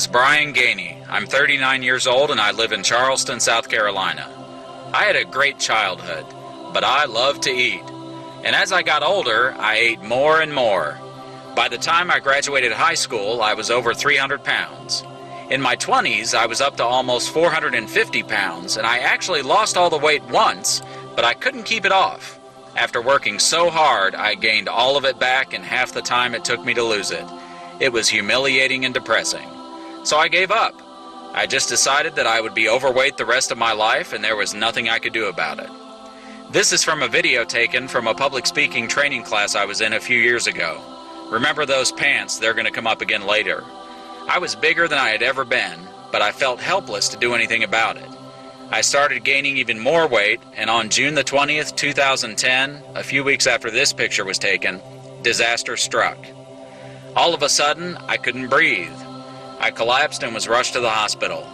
is Brian Gainey. I'm 39 years old and I live in Charleston, South Carolina. I had a great childhood, but I love to eat. And as I got older, I ate more and more. By the time I graduated high school, I was over 300 pounds. In my 20s, I was up to almost 450 pounds, and I actually lost all the weight once, but I couldn't keep it off. After working so hard, I gained all of it back in half the time it took me to lose it. It was humiliating and depressing. So I gave up. I just decided that I would be overweight the rest of my life, and there was nothing I could do about it. This is from a video taken from a public speaking training class I was in a few years ago. Remember those pants, they're going to come up again later. I was bigger than I had ever been, but I felt helpless to do anything about it. I started gaining even more weight, and on June the 20th, 2010, a few weeks after this picture was taken, disaster struck. All of a sudden, I couldn't breathe. I collapsed and was rushed to the hospital.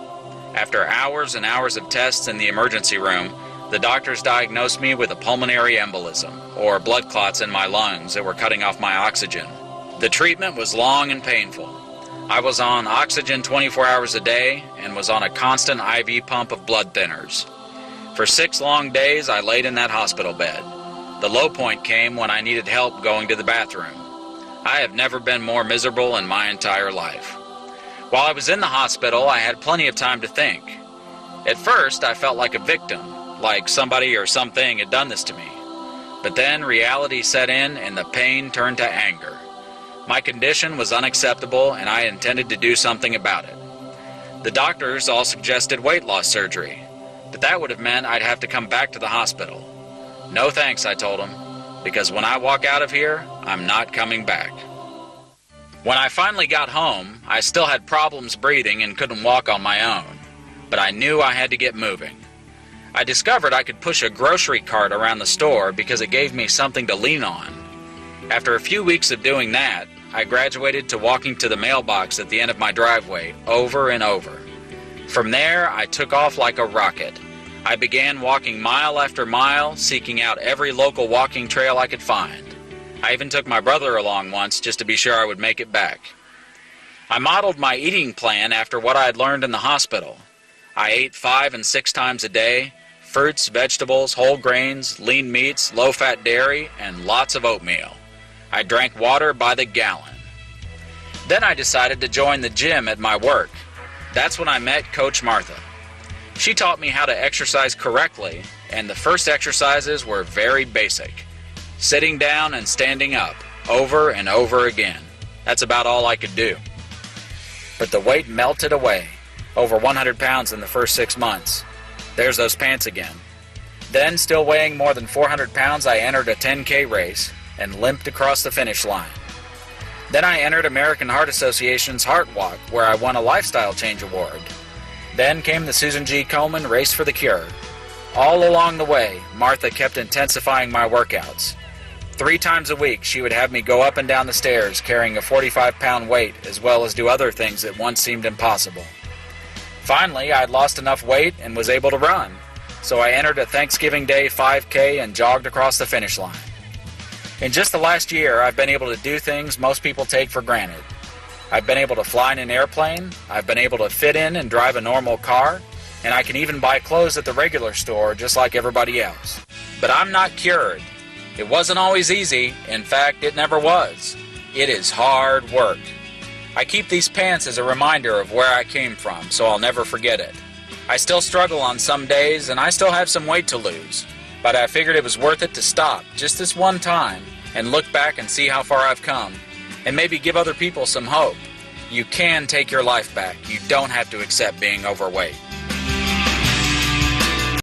After hours and hours of tests in the emergency room, the doctors diagnosed me with a pulmonary embolism, or blood clots in my lungs that were cutting off my oxygen. The treatment was long and painful. I was on oxygen 24 hours a day and was on a constant IV pump of blood thinners. For 6 long days, I laid in that hospital bed. The low point came when I needed help going to the bathroom. I have never been more miserable in my entire life. While I was in the hospital, I had plenty of time to think. At first, I felt like a victim, like somebody or something had done this to me. But then reality set in and the pain turned to anger. My condition was unacceptable and I intended to do something about it. The doctors all suggested weight loss surgery, but that would have meant I'd have to come back to the hospital. No thanks, I told them, because when I walk out of here, I'm not coming back. When I finally got home, I still had problems breathing and couldn't walk on my own, but I knew I had to get moving. I discovered I could push a grocery cart around the store because it gave me something to lean on. After a few weeks of doing that, I graduated to walking to the mailbox at the end of my driveway over and over. From there, I took off like a rocket. I began walking mile after mile, seeking out every local walking trail I could find. I even took my brother along once just to be sure I would make it back. I modeled my eating plan after what I had learned in the hospital. I ate 5 and 6 times a day, fruits, vegetables, whole grains, lean meats, low-fat dairy, and lots of oatmeal. I drank water by the gallon. Then I decided to join the gym at my work. That's when I met Coach Martha. She taught me how to exercise correctly, and the first exercises were very basic. Sitting down and standing up, over and over again. That's about all I could do. But the weight melted away. Over 100 pounds in the first 6 months. There's those pants again. Then, still weighing more than 400 pounds, I entered a 10K race and limped across the finish line. Then I entered American Heart Association's Heart Walk, where I won a Lifestyle Change Award. Then came the Susan G. Komen Race for the Cure. All along the way, Martha kept intensifying my workouts. 3 times a week, she would have me go up and down the stairs carrying a 45-pound weight, as well as do other things that once seemed impossible. Finally, I had lost enough weight and was able to run, so I entered a Thanksgiving Day 5K and jogged across the finish line. In just the last year, I've been able to do things most people take for granted. I've been able to fly in an airplane, I've been able to fit in and drive a normal car, and I can even buy clothes at the regular store just like everybody else. But I'm not cured. It wasn't always easy. In fact, it never was. It is hard work. I keep these pants as a reminder of where I came from, so I'll never forget it. I still struggle on some days, and I still have some weight to lose. But I figured it was worth it to stop just this one time and look back and see how far I've come, and maybe give other people some hope. You can take your life back. You don't have to accept being overweight.